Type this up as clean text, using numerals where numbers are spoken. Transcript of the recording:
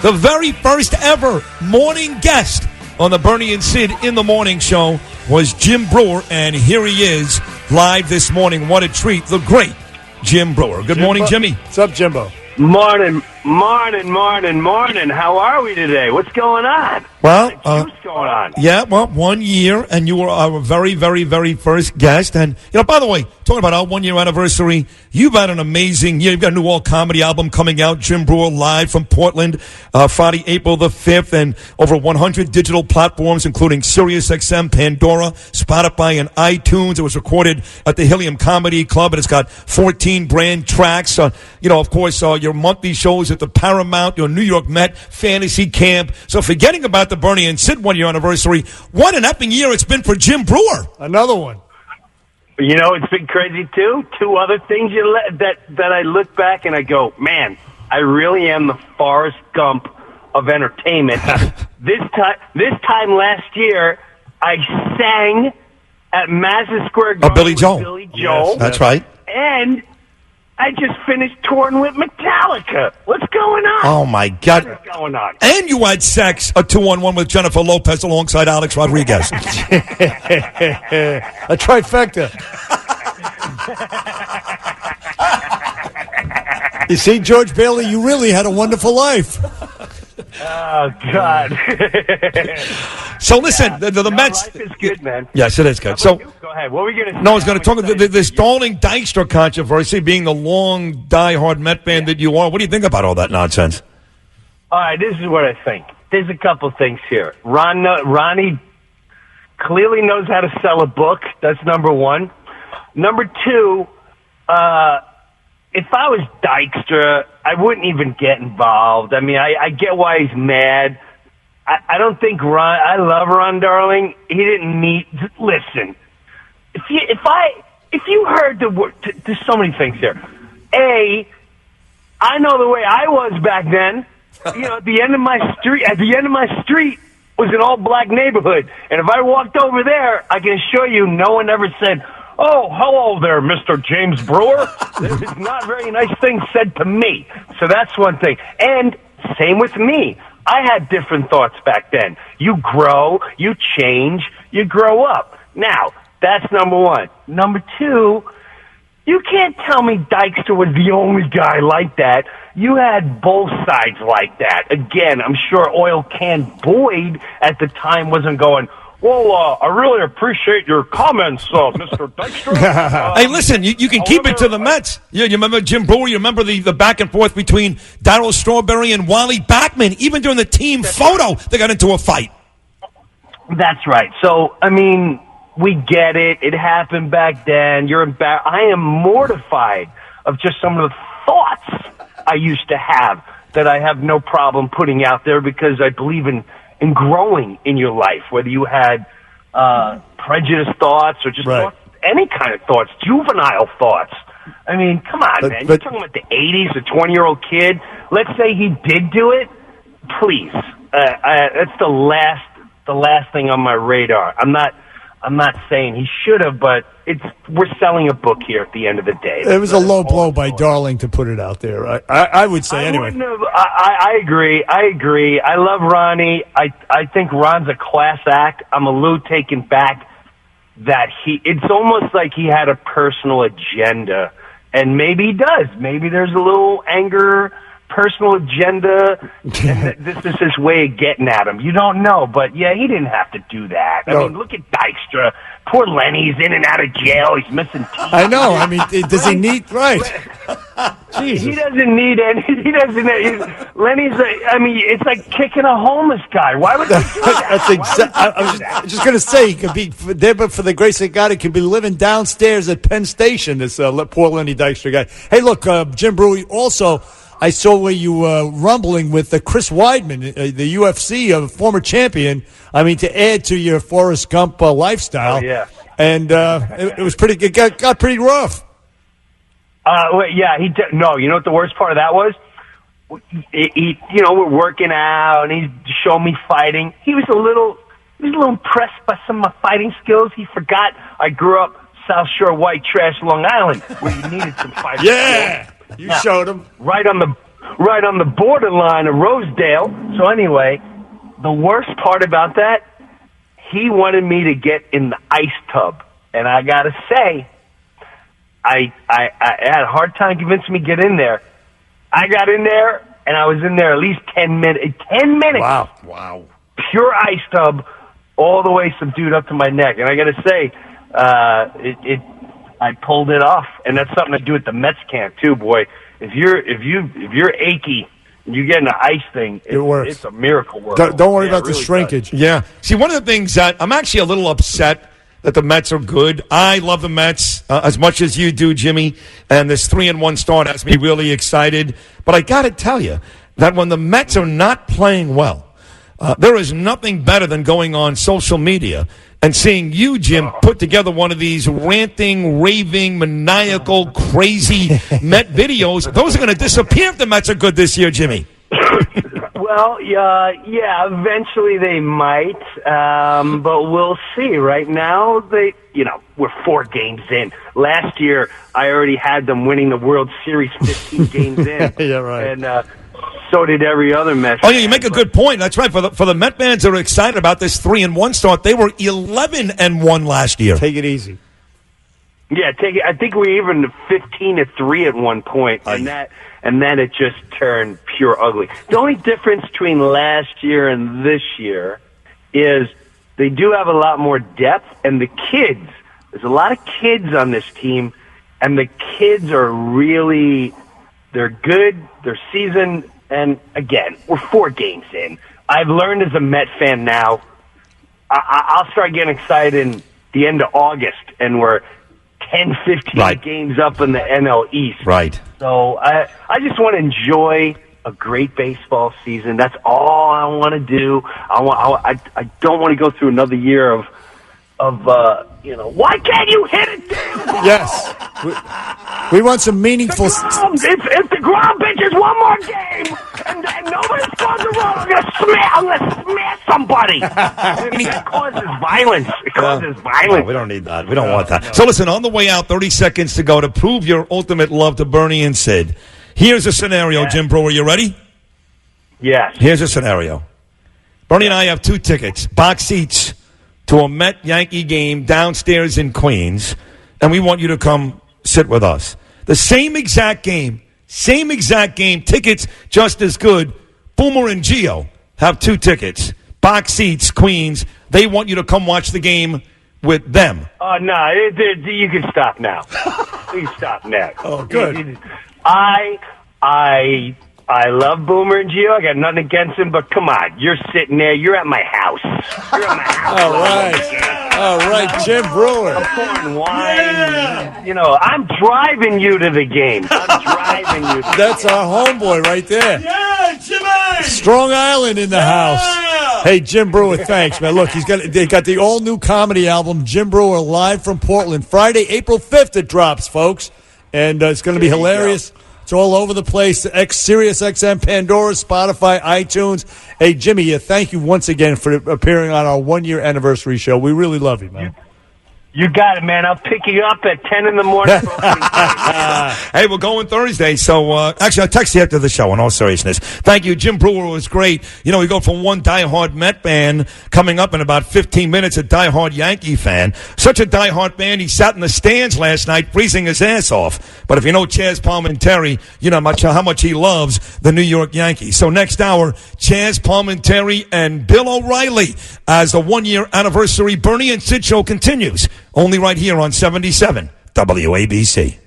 The very first ever morning guest on the Bernie and Sid in the Morning Show was Jim Breuer, and here he is live this morning. What a treat. The great Jim Breuer. Good morning, Jimmy. What's up, Jimbo? Morning. How are we today? What's going on? Well, what's going on? Yeah, well, 1 year, and you were our very, very, very first guest. And, by the way, talking about our 1 year anniversary, you've had an amazing year. You've got a new all-comedy album coming out, Jim Breuer live from Portland, Friday, April the 5th, and over 100 digital platforms, including SiriusXM, Pandora, Spotify, and iTunes. It was recorded at the Helium Comedy Club, and it's got 14 brand tracks. Of course, your monthly shows at the Paramount, your New York Met Fantasy Camp. So forgetting about the Bernie and Sid 1 year anniversary, what an epic year it's been for Jim Breuer. Another one. It's been crazy too. Two other things that I look back and I go, man, I really am the Forrest Gump of entertainment. This time last year, I sang at Madison Square Garden Billy with Joel. Billy Joel. Yes, that's right. And I just finished touring with Metallica. What's going on? Oh, my God. What's going on? And you had sex, a 2-on-1 with Jennifer Lopez alongside Alex Rodriguez. A trifecta. You see, George Bailey, you really had a wonderful life. Oh, God. So, listen, the Mets... Life is good, man. Yes, it is good. So, go ahead. What were we going to say? No, I was going to talk about this Lenny Dykstra controversy, being the long, die-hard Met fan that you are. What do you think about all that nonsense? All right, this is what I think. There's a couple things here. Ronnie clearly knows how to sell a book. That's number one. Number two, if I was Dykstra, I wouldn't even get involved. I mean, I get why he's mad. I don't think I love Ron Darling. He didn't need. Listen, if you heard the word, there's so many things here. I know the way I was back then. At the end of my street was an all black neighborhood, and if I walked over there, I can assure you, no one ever said, "Oh, hello there, Mr. James Breuer." There's not very nice things said to me. So that's one thing. And same with me. I had different thoughts back then. You grow, you change, you grow up. Now, that's number one. Number two, you can't tell me Dykstra was the only guy like that. You had both sides like that. Again, I'm sure Oil Can Boyd at the time wasn't going, "Well, I really appreciate your comments, Mr. Dykstra." Hey, listen, you can keep it to the Mets. You remember Jim Breuer? You remember the back and forth between Darryl Strawberry and Wally Backman? Even during the team photo, they got into a fight. That's right. So, I mean, we get it. It happened back then. You're embarrassed. I am mortified of just some of the thoughts I used to have that I have no problem putting out there because I believe in growing in your life, whether you had prejudiced thoughts or just thoughts, any kind of thoughts, juvenile thoughts. I mean, come on, man. You're talking about the 80s, a 20-year-old kid. Let's say he did do it. Please. That's the last thing on my radar. I'm not saying he should have, but we're selling a book here at the end of the day. It was a low blow by Darling to put it out there. I would say anyway. I agree. I love Ronnie. I think Ron's a class act. I'm a little taken back that it's almost like he had a personal agenda, and maybe he does. Maybe there's a little anger, personal agenda, and this is his way of getting at him. You don't know, but yeah, he didn't have to do that. I mean, look at Dykstra. Poor Lenny's in and out of jail. He's missing teeth. I know. I mean, does he need Jesus. He doesn't need any. He doesn't. Lenny's. It's like kicking a homeless guy. Why would he do that? That's exactly. I was just going to say he could be there, but for the grace of God, he could be living downstairs at Penn Station. This poor Lenny Dykstra guy. Hey, look, Jim Breuer. Also, I saw where you were rumbling with Chris Weidman, the UFC former champion. I mean, to add to your Forrest Gump lifestyle. Oh, yeah. And it was pretty. It got pretty rough. Yeah, no, you know what the worst part of that was? We're working out, and he's showing me fighting. He was a little impressed by some of my fighting skills. He forgot I grew up South Shore white trash Long Island, where you needed some fighting skills. You showed him. Right on the right on the borderline of Rosedale. So anyway, the worst part about that, he wanted me to get in the ice tub. And I got to say, I had a hard time convincing me to get in there. I got in there, and I was in there at least 10 minutes. 10 minutes. Wow. Pure ice tub, all the way subdued up to my neck. And I got to say, I pulled it off, and that's something I do at the Mets camp too, boy. If you're achy, and you get in the ice thing, it works. It's a miracle work. Don't worry about the shrinkage. Yeah. See, one of the things that I'm actually a little upset that the Mets are good. I love the Mets as much as you do, Jimmy, and this 3-1 start has me really excited. But I got to tell you that when the Mets are not playing well, there is nothing better than going on social media and seeing you, Jim, put together one of these ranting, raving, maniacal, crazy Met videos. Those are going to disappear if the Mets are good this year, Jimmy. Well, yeah, eventually they might, but we'll see. Right now, we're 4 games in. Last year, I already had them winning the World Series 15 games in. Yeah, right. And so did every other Mets. Oh, yeah, you make a good point. That's right. For the Met fans that are excited about this 3-1 start, they were 11-1 last year. Take it easy. Yeah, I think we even 15-3 at one point, and then it just turned pure ugly. The only difference between last year and this year is they do have a lot more depth, and the kids. There's a lot of kids on this team, and the kids are they're good, they're seasoned, and again, we're 4 games in. I've learned as a Met fan now, I'll start getting excited in the end of August, and we're 10, 15 games up in the NL East. Right. So I just want to enjoy a great baseball season. That's all I want to do. I don't want to go through another year of why can't you hit it down? Yes. We want some meaningful... If the ground pitches one more game and nobody scores a run, I'm going to smash somebody. It causes violence. No, we don't need that. We don't want that. No. So listen, on the way out, 30 seconds to go to prove your ultimate love to Bernie and Sid. Here's a scenario, Jim Breuer. You ready? Yes. Here's a scenario. Bernie and I have 2 tickets, box seats, to a Met-Yankee game downstairs in Queens, and we want you to come sit with us. The same exact game, tickets just as good. Boomer and Gio have 2 tickets, box seats, Queens. They want you to come watch the game with them. Oh, no, you can stop now. You can stop now. Oh, good. I love Boomer and Gio. I got nothing against him, but come on. You're sitting there. You're at my house. All right, Jim Breuer. I'm pouring wine. Yeah. I'm driving you to the game. That's our homeboy right there. Yeah, Jimmy! Strong Island in the house. Hey, Jim Breuer, thanks, man. Look, they got the all-new comedy album, Jim Breuer, live from Portland. Friday, April 5th it drops, folks. And it's going to be hilarious. It's all over the place. Sirius XM, Pandora, Spotify, iTunes. Hey, Jimmy, thank you once again for appearing on our 1-year anniversary show. We really love you, man. You got it, man. I'll pick you up at 10 in the morning. Hey, we're going Thursday, so actually I'll text you after the show in all seriousness. Thank you. Jim Breuer was great. We go from one diehard Met fan coming up in about 15 minutes, a diehard Yankee fan. Such a diehard fan, he sat in the stands last night freezing his ass off. But if you know Chaz Palminteri, you know how much he loves the New York Yankees. So next hour, Chaz Palminteri and Bill O'Reilly as the 1-year anniversary Bernie and Sid show continues. Only right here on 77 WABC.